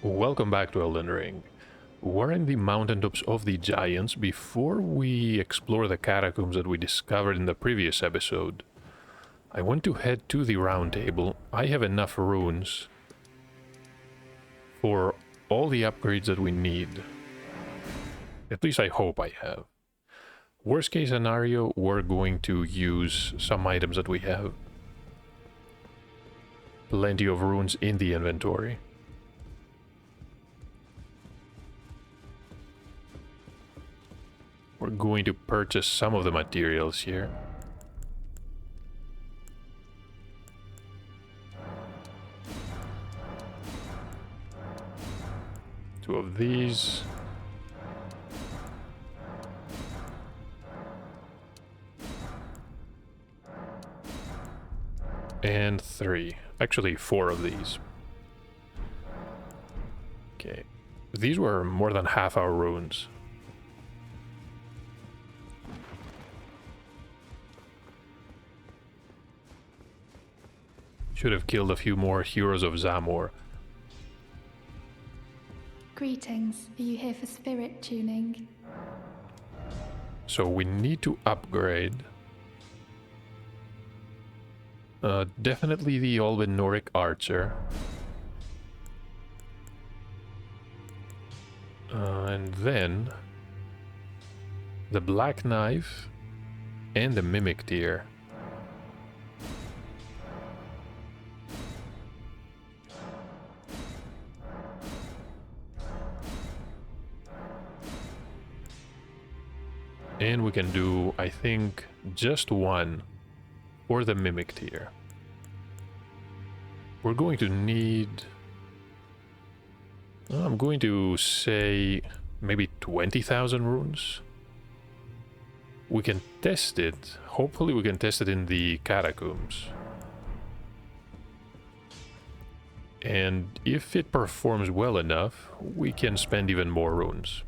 Welcome back to Elden Ring. We're in the Mountaintops of the Giants. Before we explore the catacombs that we discovered in the previous episode, I want to head to the round table. I have enough runes for all the upgrades that we need. At least I hope I have. Worst case scenario, we're going to use some items that we have. Plenty of runes in the inventory. We're going to purchase some of the materials here. Two of these. And three. Actually, four of these. Okay. These were more than half our runes. Should have killed a few more heroes of Zamor. Greetings. Are you here for spirit tuning? So we need to upgrade. Definitely the Olbenoric Archer. And then the Black Knife and the Mimic Tear. And we can do, I think, just one for the Mimic Tear. We're going to need... I'm going to say maybe 20,000 runes. We can test it. Hopefully we can test it in the Catacombs. And if it performs well enough, we can spend even more runes.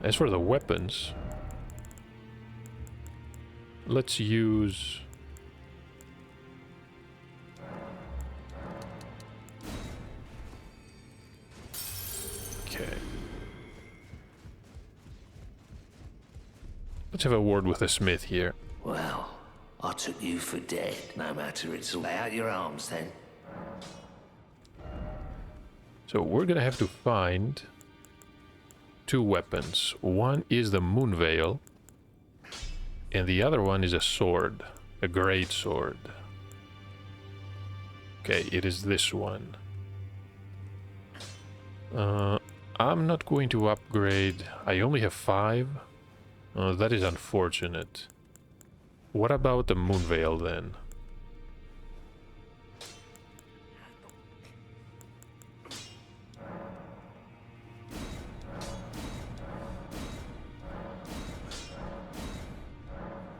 As for the weapons, let's use... Okay. Let's have a word with the smith here. Well, I took you for dead. No matter, it's all lay out your arms then. So we're gonna have to find two weapons. One is the Moon Veil, and the other one is a sword, a great sword. Okay, it is this one. I'm not going to upgrade. I only have 5. That is unfortunate. What about the Moon Veil then?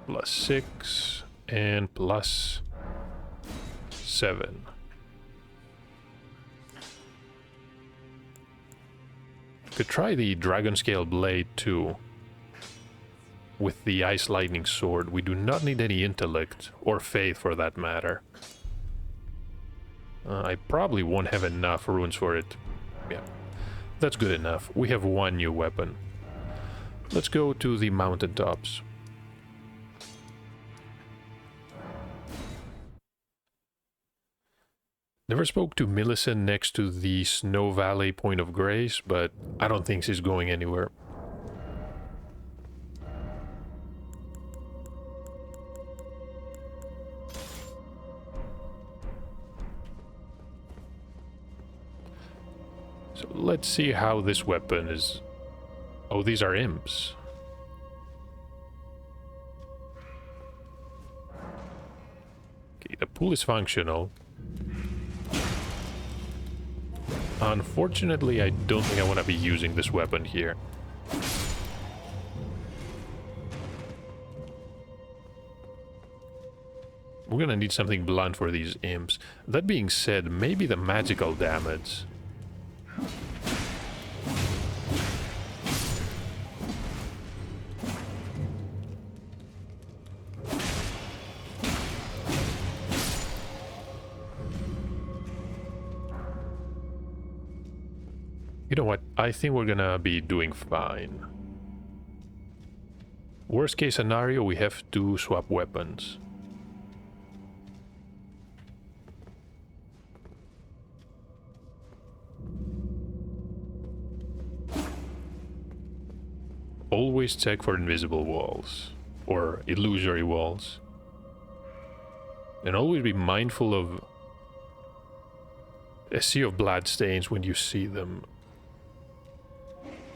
+6 and +7. Could try the Dragon Scale Blade too. With the Ice Lightning Sword, we do not need any intellect, or faith for that matter. I probably won't have enough runes for it. Yeah, that's good enough. We have one new weapon. Let's go to the Mountaintops. Never spoke to Millicent next to the Snow Valley Point of Grace, but I don't think she's going anywhere. So let's see how this weapon is... Oh, these are imps. Okay, the pool is functional. Unfortunately, I don't think I want to be using this weapon here. We're gonna need something blunt for these imps. That being said, maybe the magical damage. You know what? I think we're gonna be doing fine. Worst case scenario, we have to swap weapons. Always check for invisible walls or illusory walls. And always be mindful of a sea of bloodstains when you see them.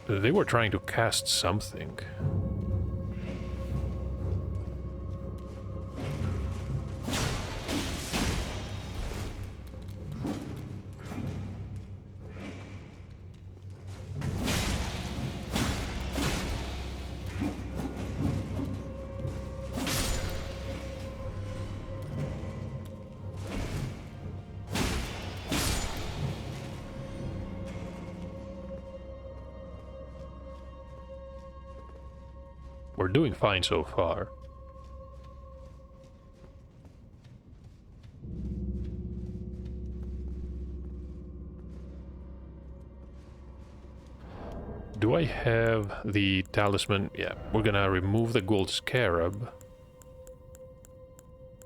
They were trying to cast something. We're doing fine so far. Do I have the talisman? Yeah, we're gonna remove the gold scarab.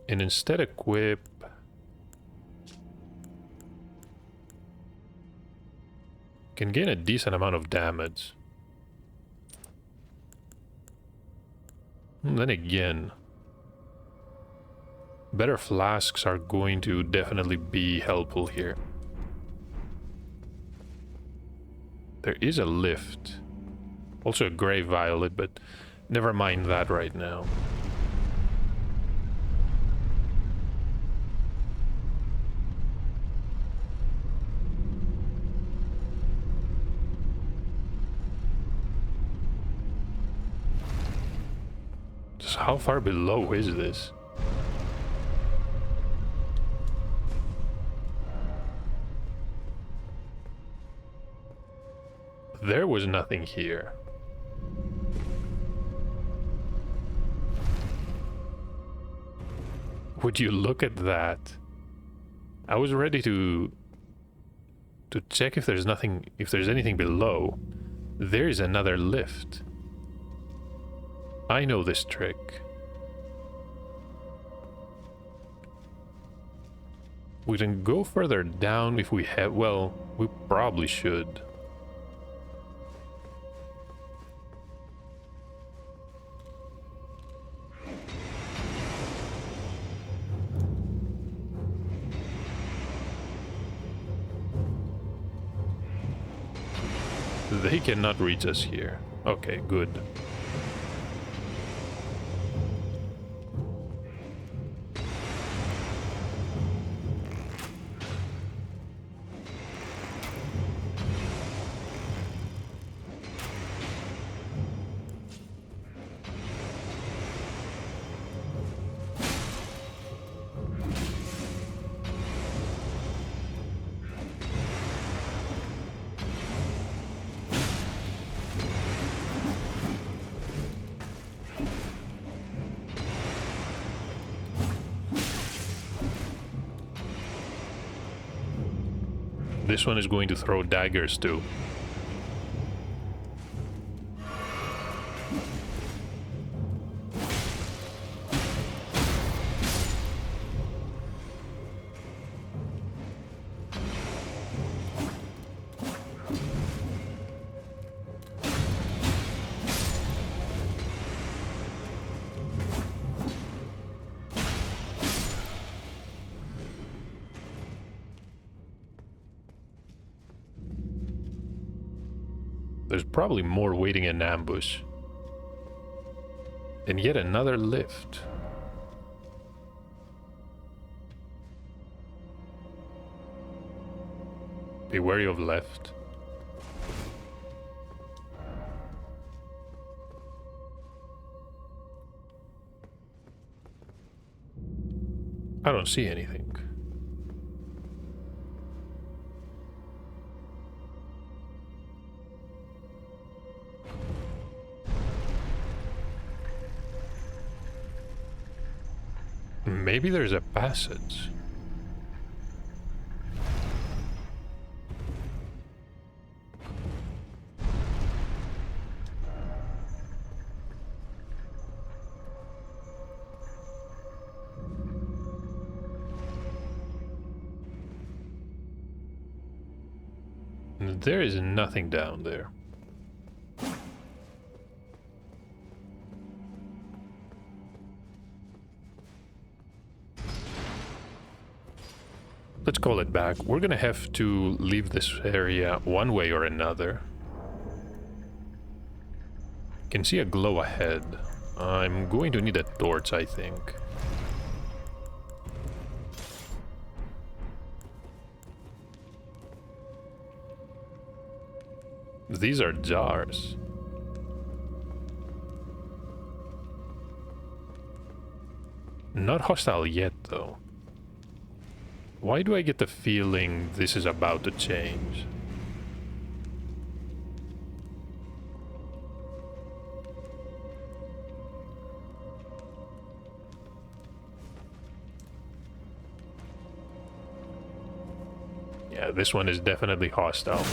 And instead equip... Can gain a decent amount of damage. Then again, better flasks are going to definitely be helpful here. There is a lift. Also a gray violet, but never mind that right now. Just how far below is this? There was nothing here. Would you look at that? I was ready to check if there's nothing, if there's anything below. There is another lift. I know this trick. We can go further down if we have, well, we probably should. They cannot reach us here. Okay, good. This one is going to throw daggers too. There's probably more waiting in ambush. And yet another lift. Be wary of left. I don't see anything. Maybe there's a passage. There is nothing down there. Let's call it back. We're gonna have to leave this area one way or another. Can see a glow ahead. I'm going to need a torch, I think. These are jars. Not hostile yet, though. Why do I get the feeling this is about to change? Yeah, this one is definitely hostile.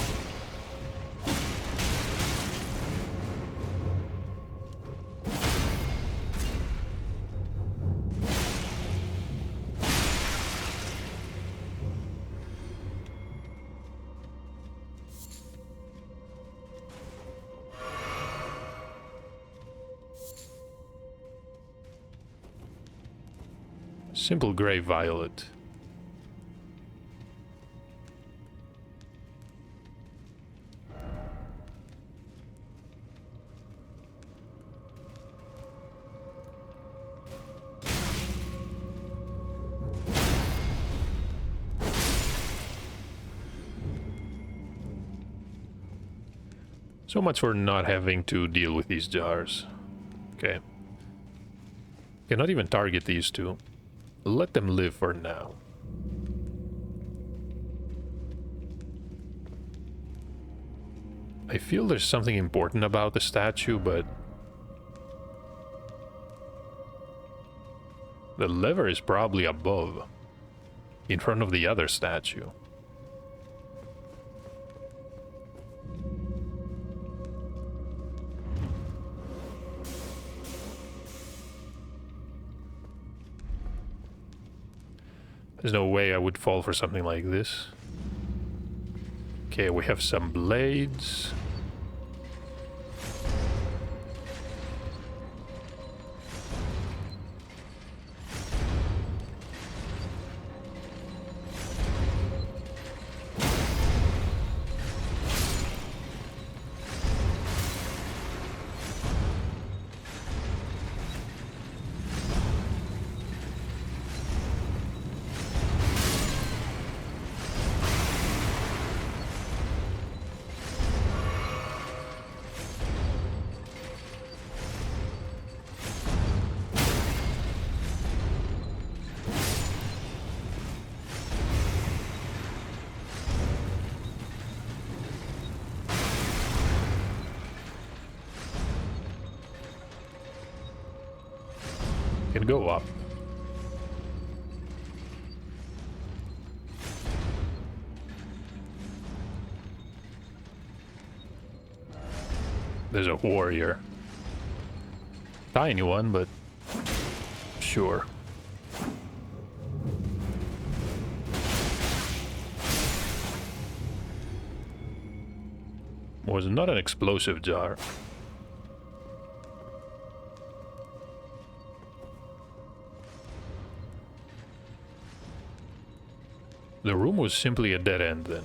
Simple gray violet. So much for not having to deal with these jars. Okay. Cannot even target these two. Let them live for now. I feel there's something important about the statue, but the lever is probably above, in front of the other statue. There's no way I would fall for something like this. Okay, we have some blades. Can go up. There's a warrior. Tiny one, but sure. Was not an explosive jar. The room was simply a dead end then.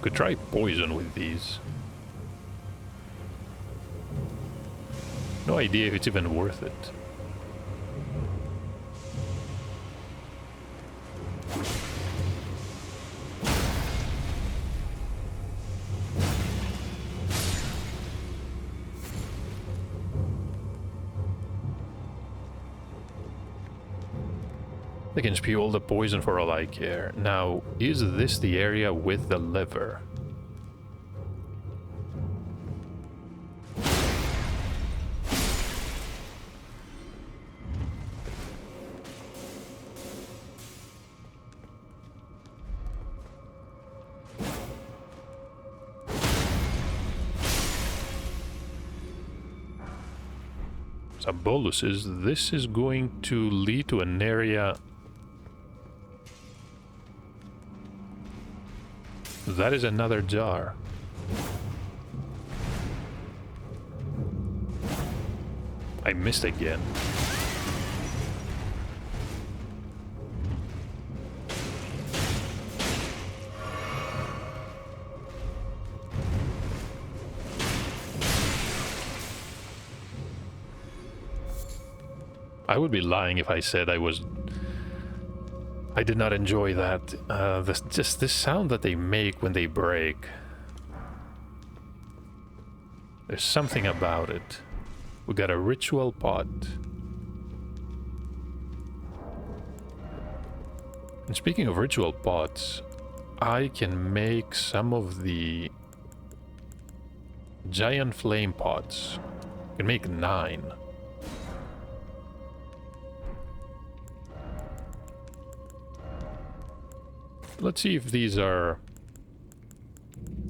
Could try poison with these. No idea if it's even worth it. They can spew all the poison for all I care. Now, is this the area with the lever? some boluses. This is going to lead to an area that is another jar. I missed again. I would be lying if I said I did not enjoy that. This sound that they make when they break. There's something about it. We got a ritual pot. And speaking of ritual pots, I can make some of the giant flame pots. I can make 9. Let's see if these are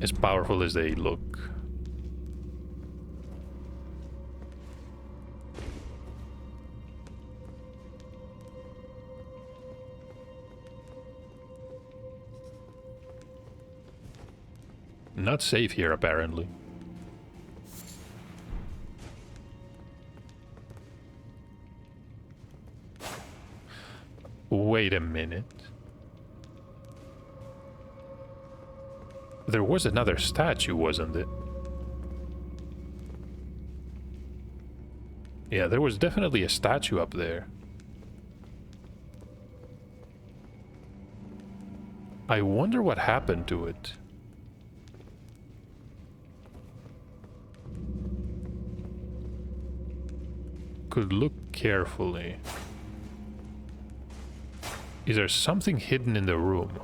as powerful as they look. Not safe here, apparently. Wait a minute. There was another statue, wasn't it? Yeah, there was definitely a statue up there. I wonder what happened to it. Could look carefully. Is there something hidden in the room?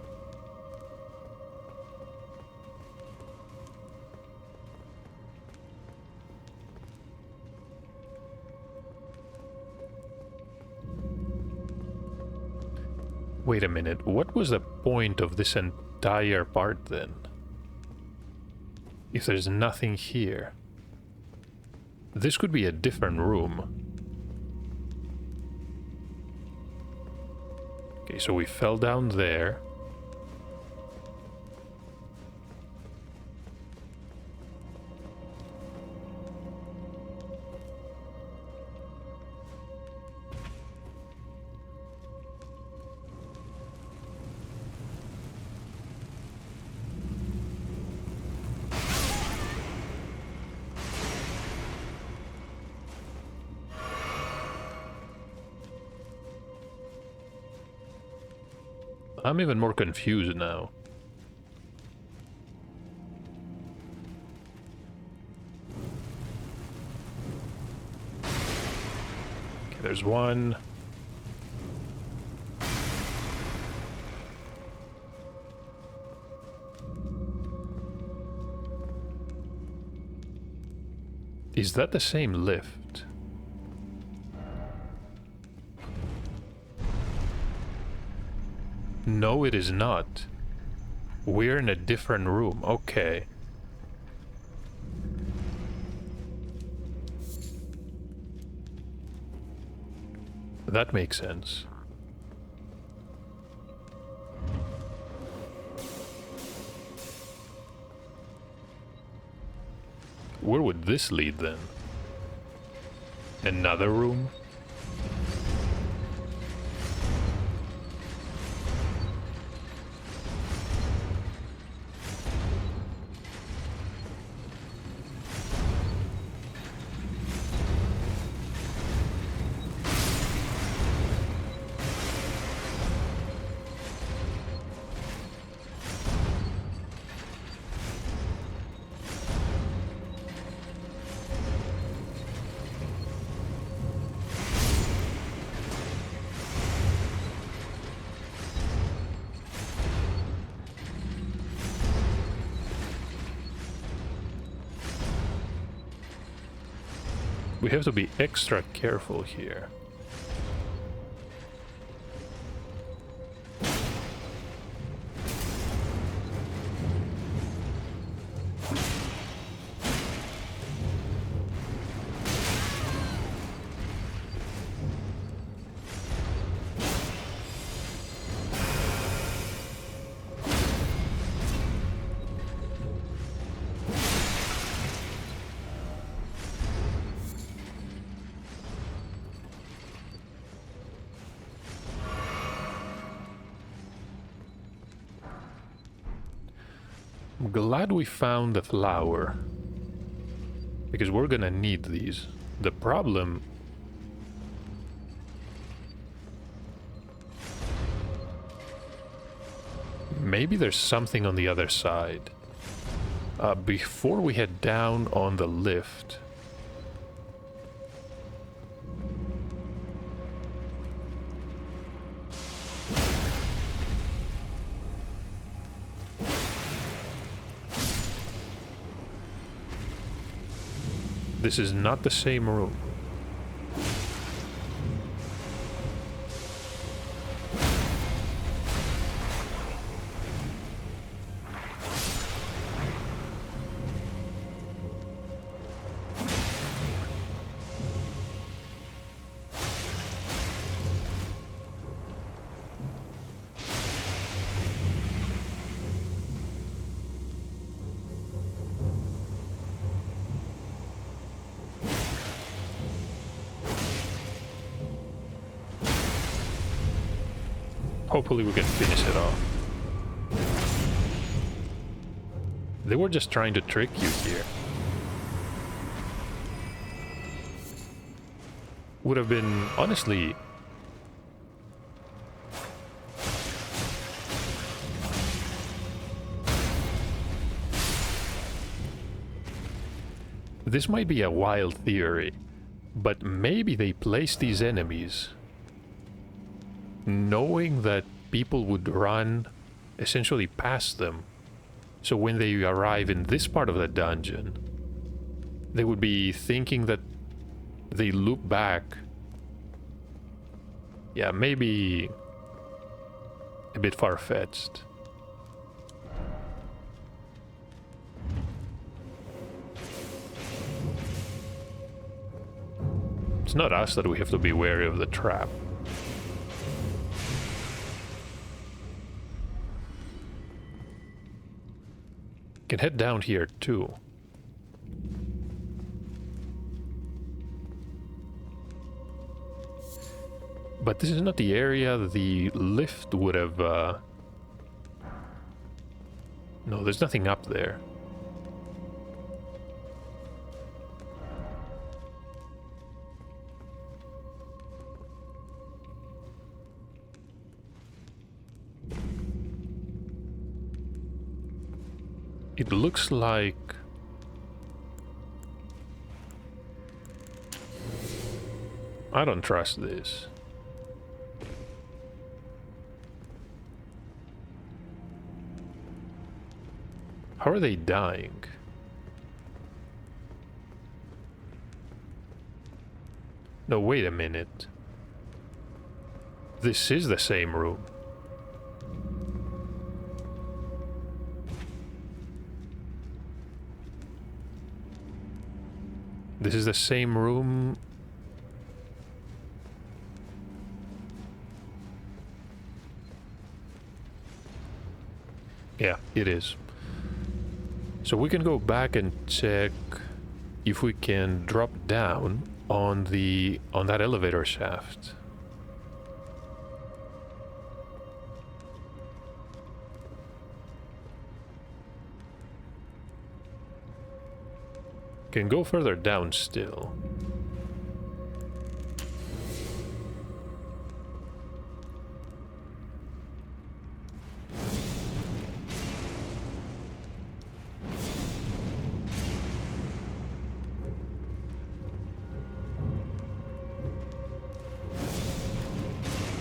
Wait a minute, what was the point of this entire part then? If there's nothing here. This could be a different room. Okay, so we fell down there. I'm even more confused now. Okay, there's one. Is that the same lift? No, it is not. We're in a different room. Okay. That makes sense. Where would this lead then? Another room? We have to be extra careful here. I'm glad we found the flower. Because we're gonna need these. The problem... Maybe there's something on the other side. Before we head down on the lift... This is not the same room. Hopefully we can finish it off. They were just trying to trick you here. Would have been, honestly... This might be a wild theory, but maybe they placed these enemies knowing that people would run essentially past them. So when they arrive in this part of the dungeon, they would be thinking that they loop back. Yeah, maybe a bit far-fetched. It's not us that we have to be wary of the trap. Can head down here too. But this is not the area the lift would have... No, there's nothing up there. It looks like... I don't trust this. How are they dying? No, wait a minute. This is the same room. This is the same room. Yeah, it is. So we can go back and check if we can drop down on that elevator shaft. Can go further down still.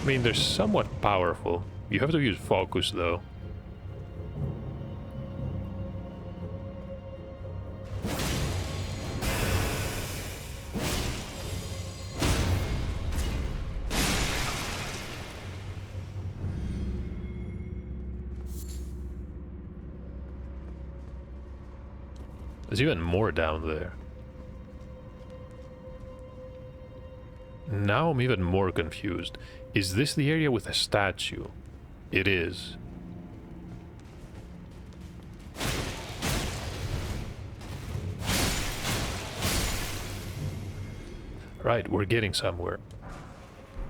I mean, they're somewhat powerful. You have to use focus though. There's even more down there. Now I'm even more confused. Is this the area with a statue? It is. Right, we're getting somewhere.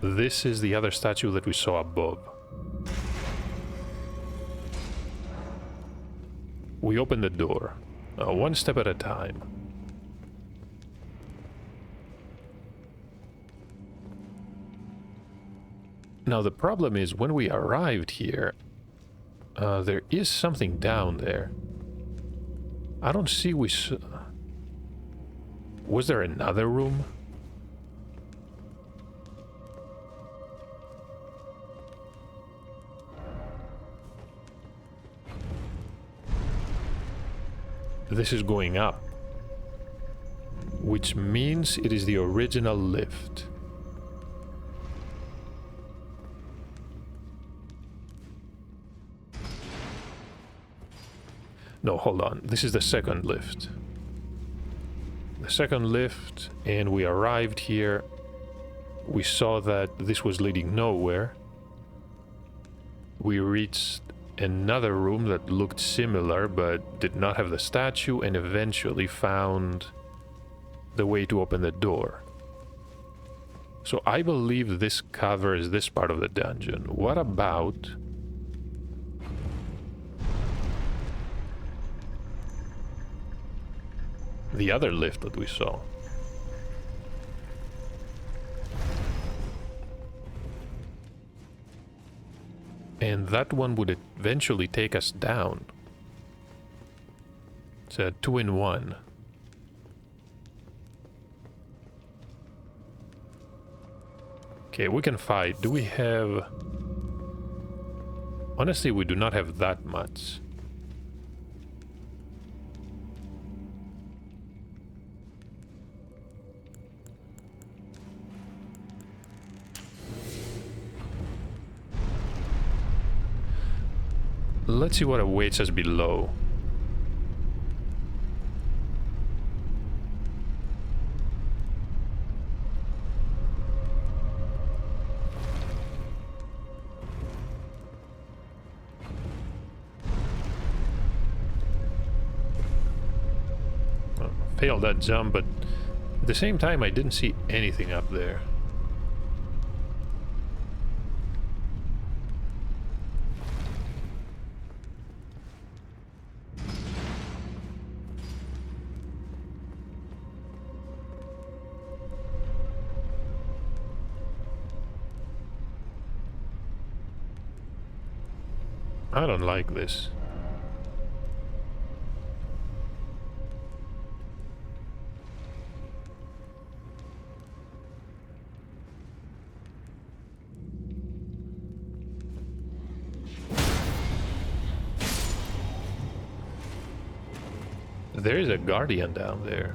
This is the other statue that we saw above. we open the door, one step at a time. Now the problem is, when we arrived here, there is something down there. I don't see was there another room? This is going up, which means it is the original lift. No, hold on. This is the second lift. The second lift, and we arrived here. We saw that this was leading nowhere. We reached another room that looked similar but did not have the statue, and eventually found the way to open the door. So I believe this covers this part of the dungeon. What about the other lift that we saw? And that one would eventually take us down. It's a 2-in-1. Okay, we can fight. Do we have... Honestly, we do not have that much. Let's see what awaits us below. Well, failed that jump, but at the same time I didn't see anything up there. I don't like this. There is a guardian down there.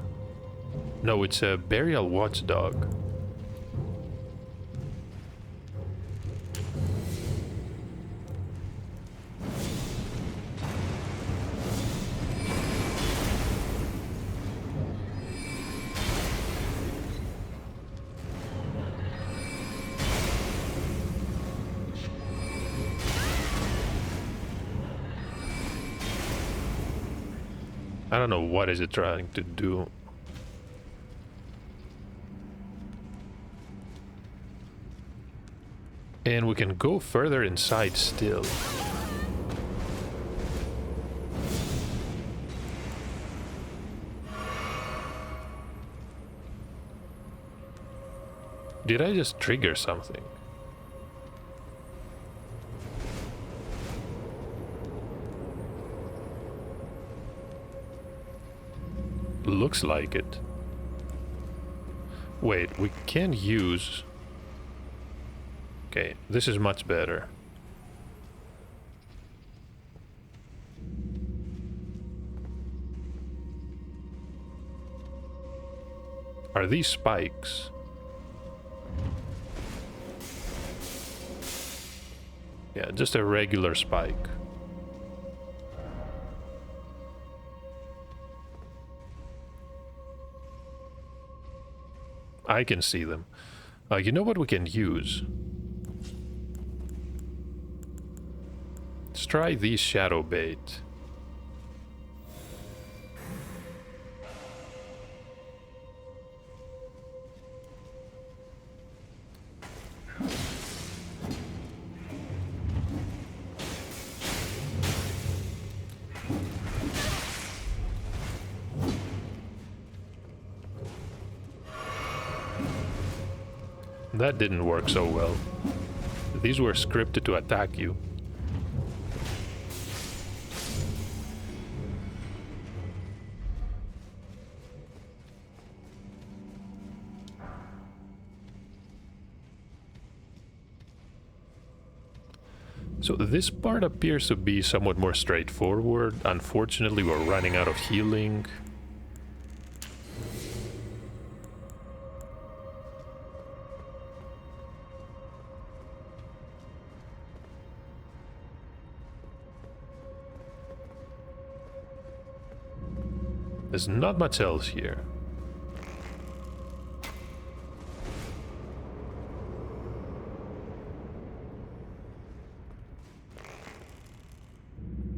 No, it's a burial watchdog. I don't know what is it trying to do. And we can go further inside still. Did I just trigger something? Looks like it. Wait, we can use... Okay, this is much better. Are these spikes? Yeah, just a regular spike. I can see them. You know what we can use? Let's try these shadow bait. That didn't work so well. These were scripted to attack you. So this part appears to be somewhat more straightforward. Unfortunately, we're running out of healing. There's not much else here.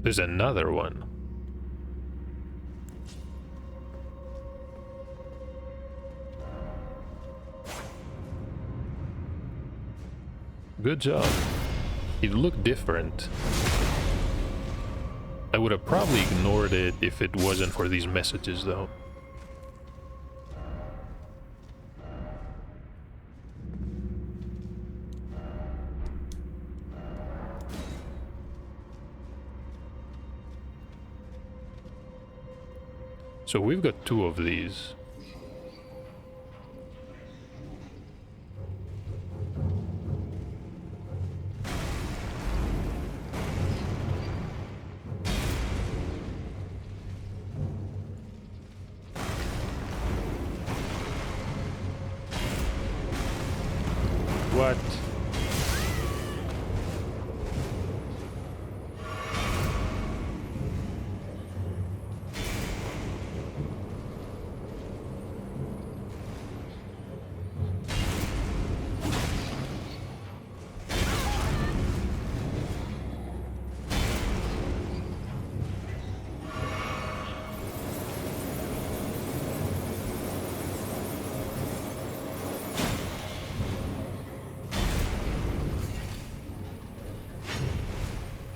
There's another one. Good job. It looked different. I would have probably ignored it if it wasn't for these messages, though. So we've got 2 of these. What?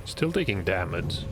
Still taking damage.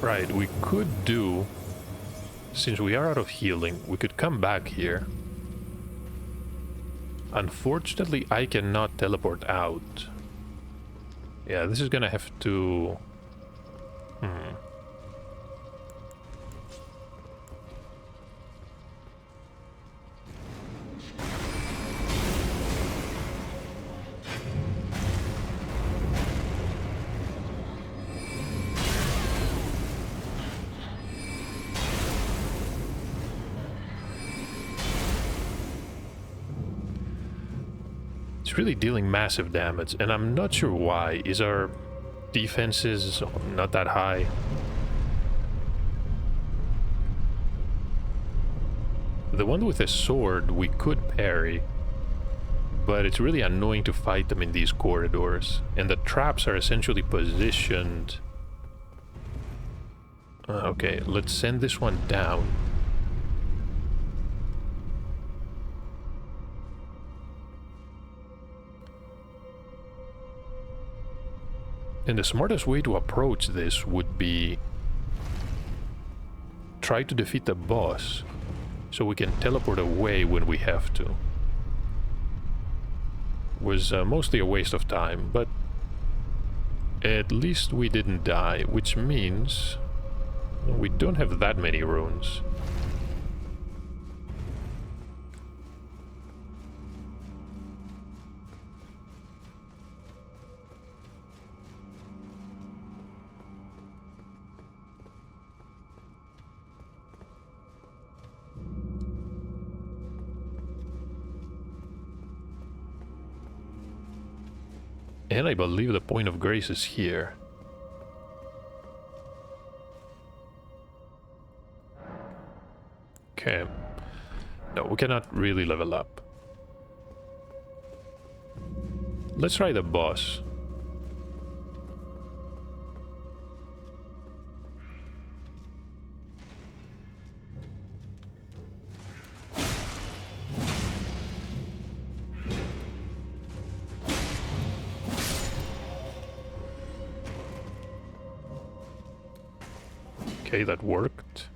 Right, we could do, since we are out of healing, we could come back here. Unfortunately, I cannot teleport out. Yeah, this is gonna have to... It's really dealing massive damage, and I'm not sure why. Is our defenses not that high? The one with a sword we could parry, but it's really annoying to fight them in these corridors, and the traps are essentially positioned... okay, let's send this one down. And the smartest way to approach this would be try to defeat the boss so we can teleport away when we have to. Was mostly a waste of time, but at least we didn't die, which means we don't have that many runes. And I believe the point of grace is here. Okay. No, we cannot really level up. Let's try the boss. Okay, that worked.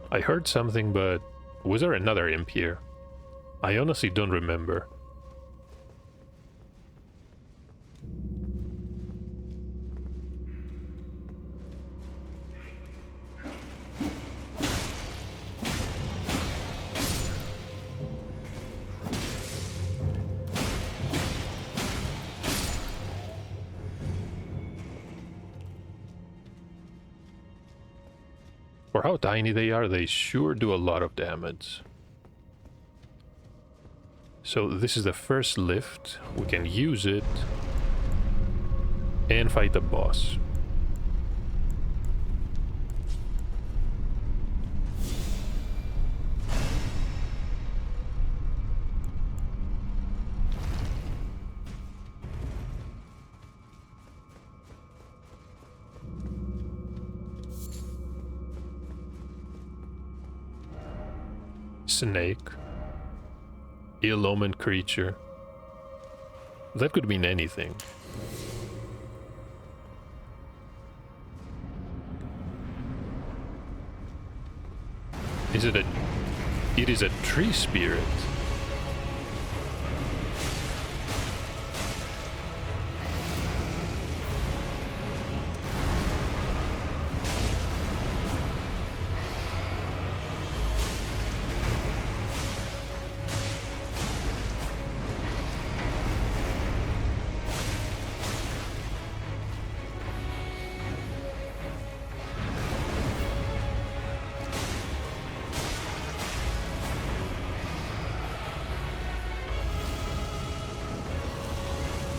I heard something, but was there another imp here? I honestly don't remember. For how tiny they are, they sure do a lot of damage. So this is the first lift. We can use it and fight the boss. Snake. Ill-omened creature. That could mean anything. Is it a... It is a tree spirit.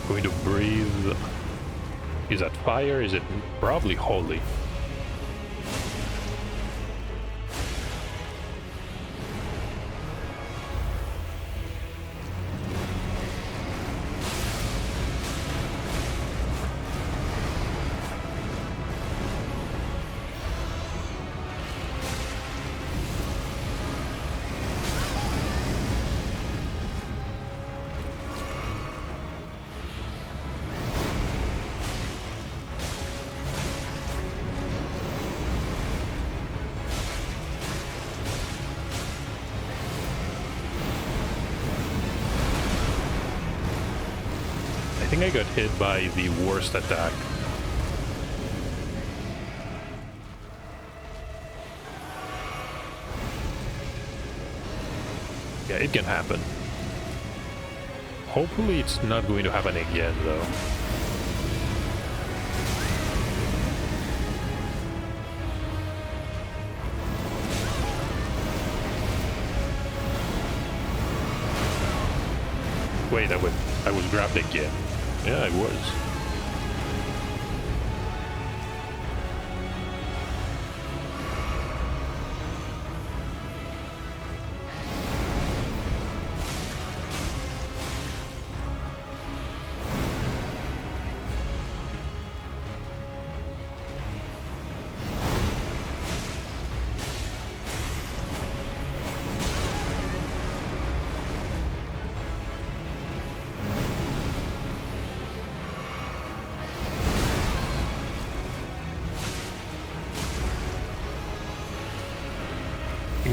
Going to breathe. Is that fire? Is it probably holy? I think I got hit by the worst attack. Yeah, it can happen. Hopefully it's not going to happen again, though. Wait, I was grabbed again. Yeah, I was.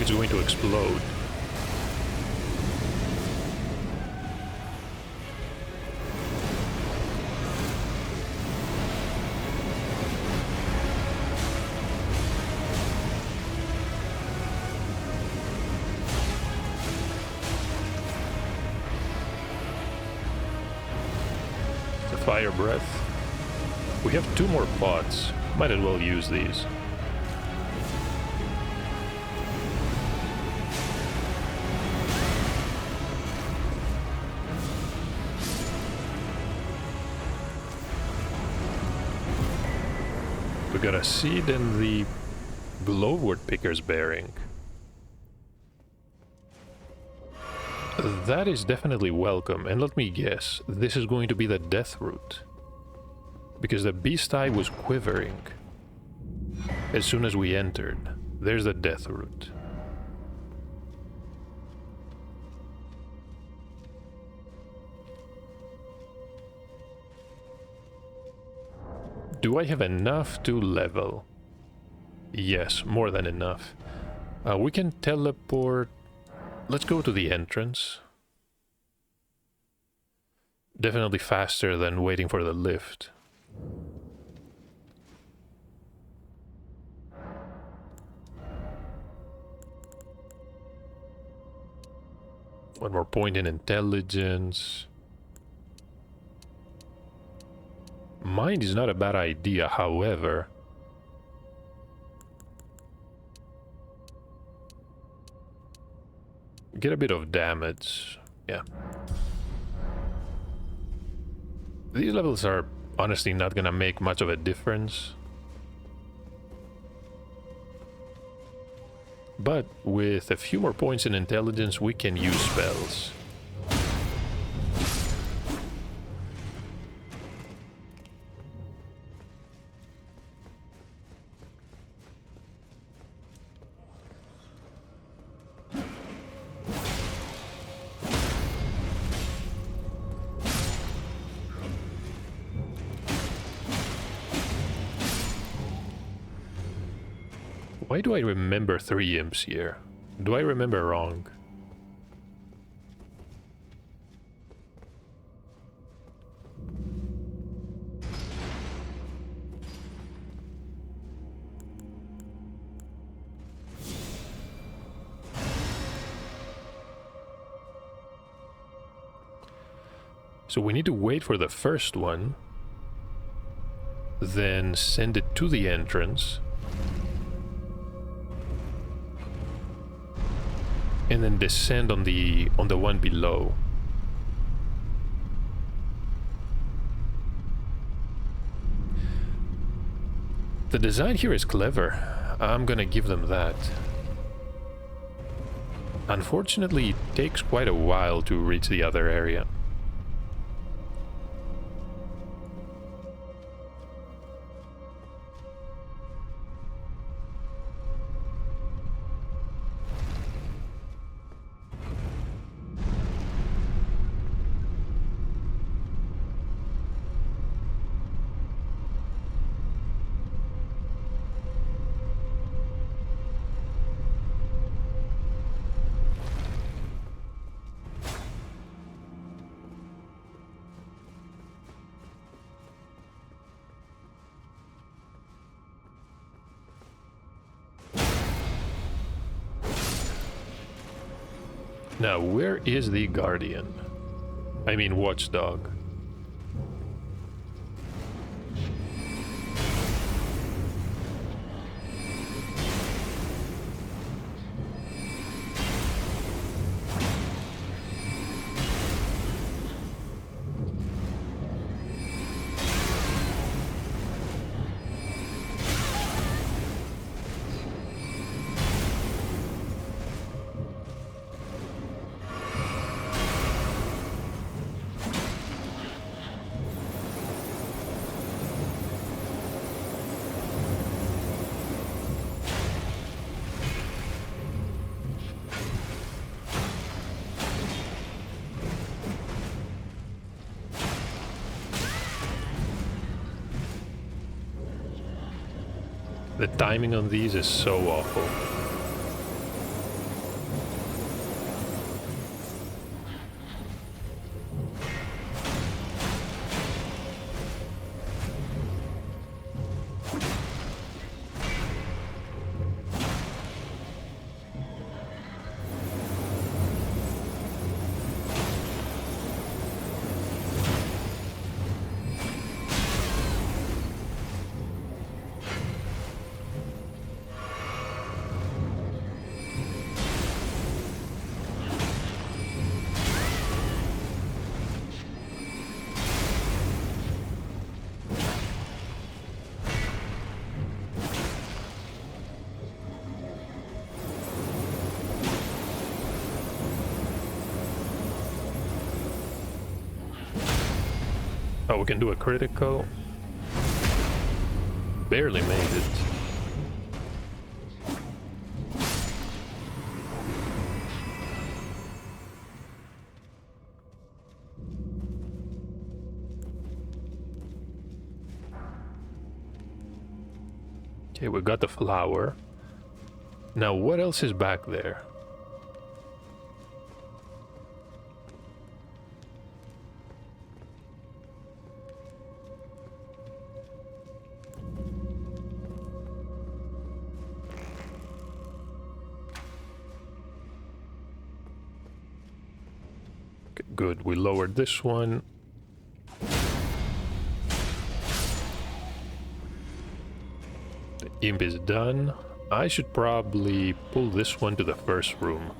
it's going to explode. Fire breath. We have 2 more pots. Might as well use these. We got a seed in the glowwort picker's bearing. That is definitely welcome, and let me guess, this is going to be the death root. Because the beast eye was quivering as soon as we entered. There's the death root. Do I have enough to level? Yes, more than enough. We can teleport. Let's go to the entrance. Definitely faster than waiting for the lift. One more point in intelligence. Mind is not a bad idea, however. Get a bit of damage. Yeah. These levels are honestly not gonna make much of a difference. But with a few more points in intelligence, we can use spells. Why do I remember 3 imps here? Do I remember wrong? So we need to wait for the first one, then send it to the entrance, and then descend on the one below. The design here is clever. I'm gonna give them that. Unfortunately, it takes quite a while to reach the other area. Now, where is the Guardian? I mean, Watchdog. The timing on these is so awful. Oh, we can do a critical. Barely made it. Okay, we got the flower. Now, what else is back there? Okay, good, we lowered this one. The imp is done. I should probably pull this one to the first room.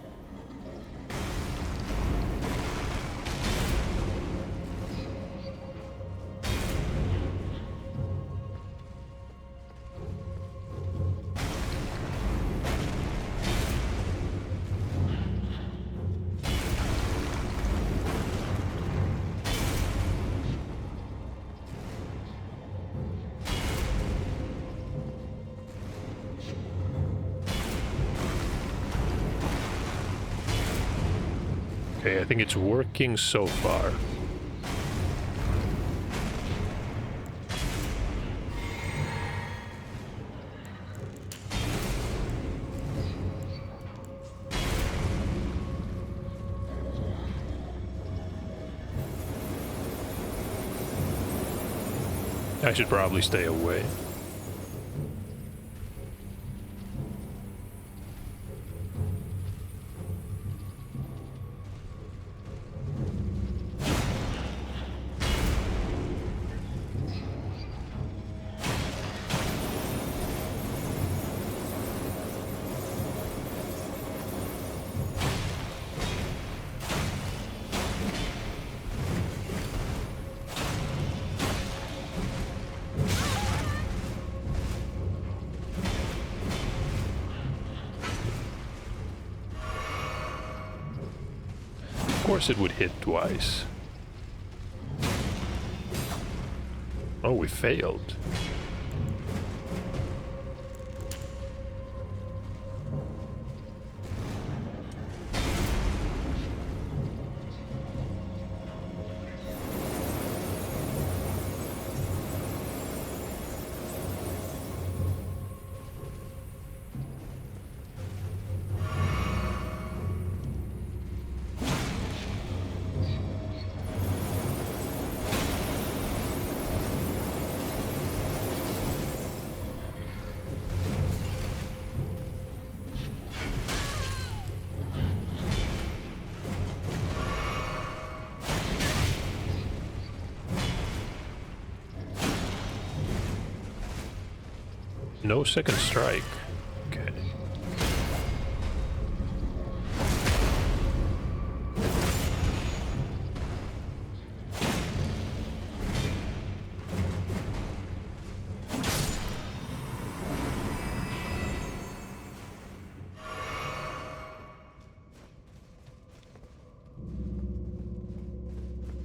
Okay, I think it's working so far. I should probably stay away. Of course it would hit twice. Oh, we failed. No second strike. Okay.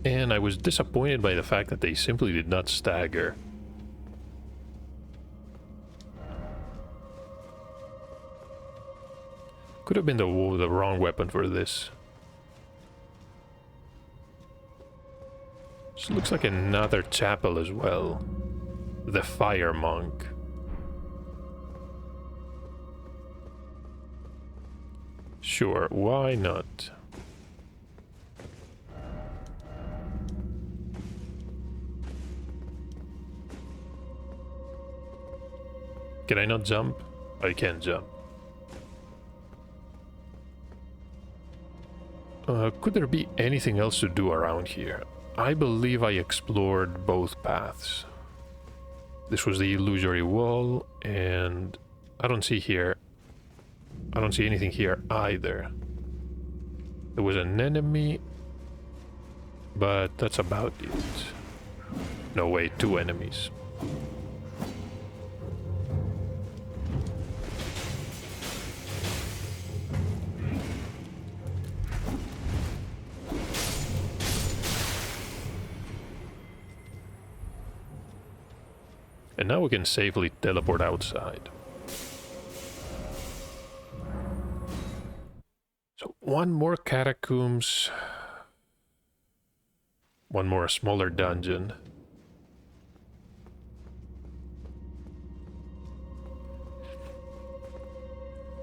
And I was disappointed by the fact that they simply did not stagger. Could have been the wrong weapon for this. This looks like another chapel as well. The Fire Monk. Sure, why not? Can I not jump? I can't jump. Could there be anything else to do around here? I believe I explored both paths. This was the illusory wall, and I don't see anything here either. There was an enemy, but that's about it. No, wait, two enemies. And now we can safely teleport outside. So one more catacombs. One more smaller dungeon.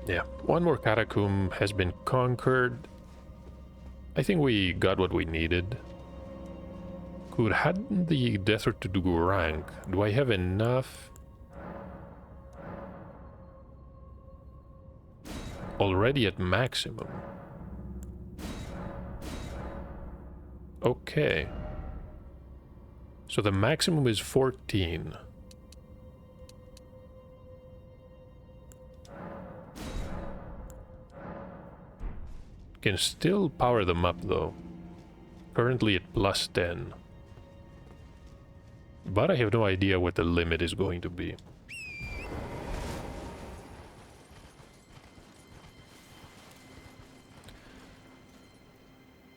Yeah, one more catacomb has been conquered. I think we got what we needed. Could add the desert to do rank. Do I have enough? Already at maximum. Okay. So the maximum is 14. Can still power them up though. Currently at plus 10. But I have no idea what the limit is going to be.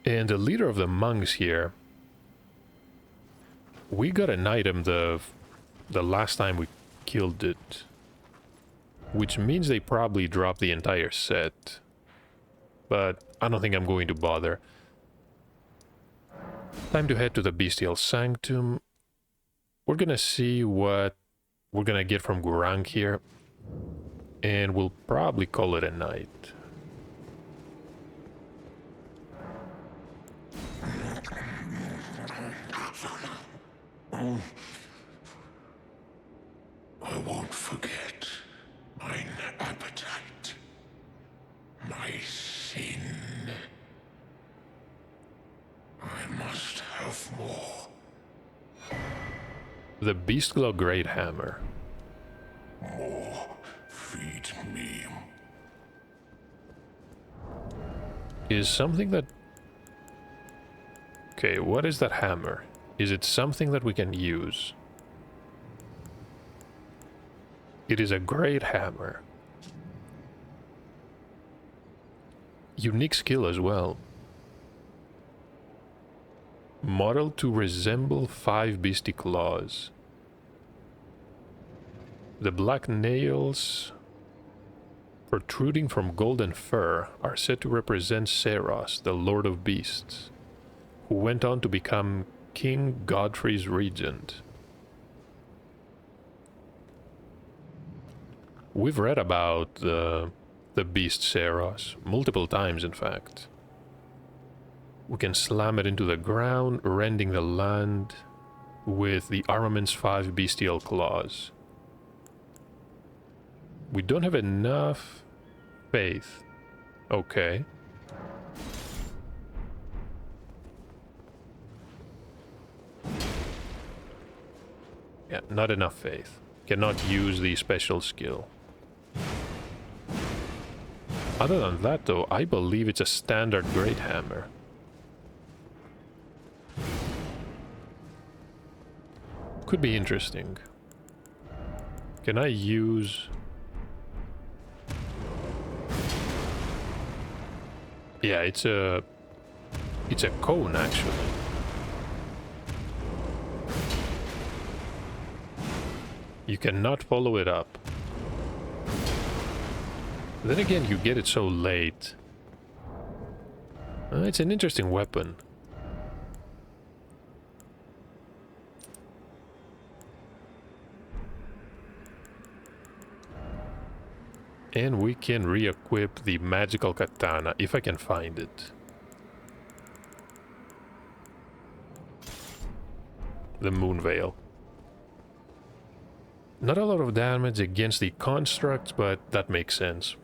And the leader of the monks here, we got an item the last time we killed it, which means they probably dropped the entire set, but I don't think I'm going to bother. Time to head to the Bestial Sanctum. We're gonna see what we're gonna get from Gurranq here, and we'll probably call it a night. I won't forget mine appetite, my sin. I must have more. The Beastclaw Greathammer. More. Feed me. Is something that... Okay, what is that hammer? Is it something that we can use? It is a great hammer. Unique skill as well. Modeled to resemble 5 beastie claws. The black nails protruding from golden fur are said to represent Seros, the Lord of Beasts, who went on to become King Godfrey's regent. We've read about the beast Seros multiple times, in fact. We can slam it into the ground, rending the land with the armament's 5 bestial claws. We don't have enough faith. Okay. Yeah, not enough faith. Cannot use the special skill. Other than that, though, I believe it's a standard Greathammer. Could be interesting. Can I use... Yeah, it's a cone, actually. You cannot follow it up. Then again, you get it so late. It's an interesting weapon. And we can re-equip the magical katana, if I can find it. The Moon Veil. Not a lot of damage against the constructs, but that makes sense.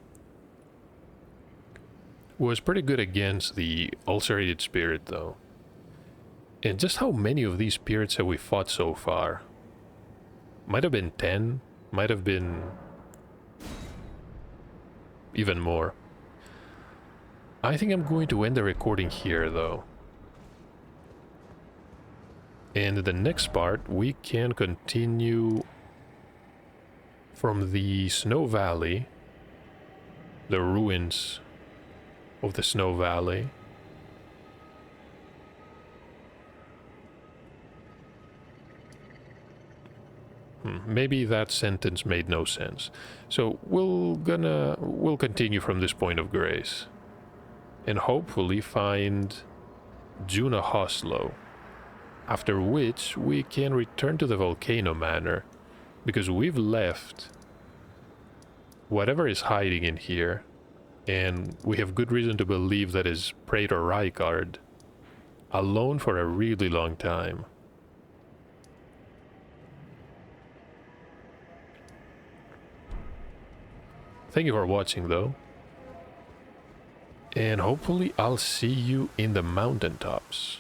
Was pretty good against the ulcerated spirit, though. And just how many of these spirits have we fought so far? Might have been 10, might have been... even more. I think I'm going to end the recording here, though. And in the next part, we can continue from the Snow Valley, the ruins of the Snow Valley. Maybe that sentence made no sense. So we'll continue from this point of grace. And hopefully find Juna Hoslow. After which we can return to the Volcano Manor. Because we've left whatever is hiding in here. And we have good reason to believe that is Praetor Rykard alone for a really long time. Thank you for watching though. And hopefully I'll see you in the mountaintops.